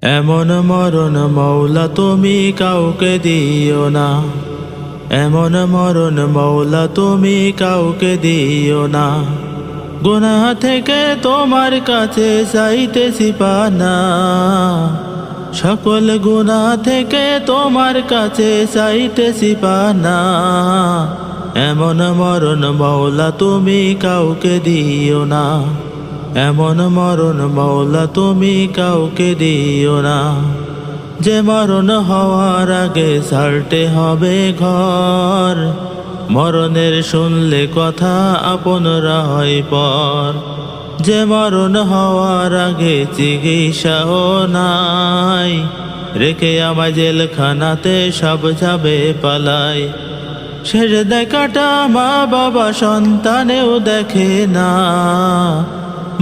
এমন মরণ মৌলা তুমি কাউকে দিও না, এমন মরণ মৌলা তুমি কাউকে দিও না। গুনাহ থেকে তোমার কাছে চাইতেছি পানা, সকল গুনাহ থেকে তোমার কাছে চাইতেছি পানা। এমন মরণ মৌলা তুমি কাউকে দিও না, এমন মরণ মৌলা তুমি কাউকে দিও না। যে মরণ হওয়ার আগে ছাড়তে হবে ঘর, মরণের শুনলে কথা আপনরা হয় পর। যে মরণ হওয়ার আগে চিকিৎসাও নাই, রেখে আমায় জেলখানাতে সব যাবে পালাই। শেষ দেখাটা মা বাবা সন্তানেও দেখে না,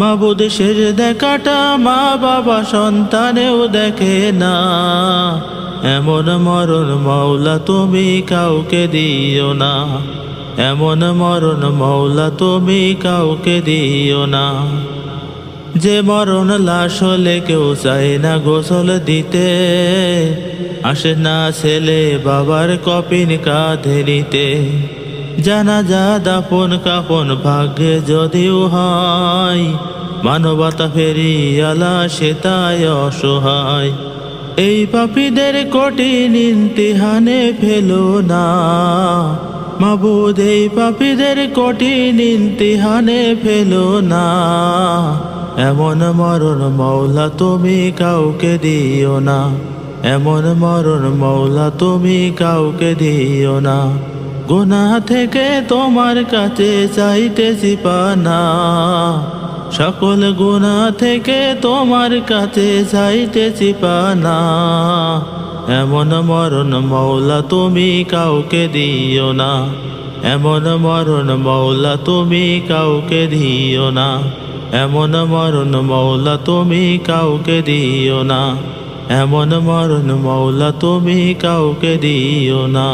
মাবুদ শেষ দেখাটা মা বাবা সন্তানেও দেখে না। এমন মরণ মৌলা তুমি কাউকে দিও না, এমন মরণ মৌলা তুমি কাউকে দিও না। যে মরণ লাশ হলে কেউ চায় না গোসল দিতে, আসে না ছেলে বাবার কফিন কাঁধে নিতে। জানাজা দাফন কাফন ভাগ্যে যদিও হয়, মানবতা ফেরিয়ালা সে তাই অসহায়। এই পাপীদের কঠিন ইমতিহানে ফেলো না, মাবুদ এই পাপীদের কঠিন ইমতিহানে ফেলো না। এমন মরণ মৌলা তুমি কাউকে দিও না, এমন মরণ মৌলা তুমি কাউকে দিও না। গুনাহ থেকে তোমার কাছে চাইতেছি পানা, সকল গুনাহ থেকে তোমার কাছে চাইতেছি পানা। এমন মরণ মৌলা তুমি কাউকে দিও না, এমন মরণ মৌলা তুমি কাউকে দিও না, এমন মরণ মৌলা তুমি কাউকে দিও না, এমন মরণ মৌলা তুমি কাউকে দিও না।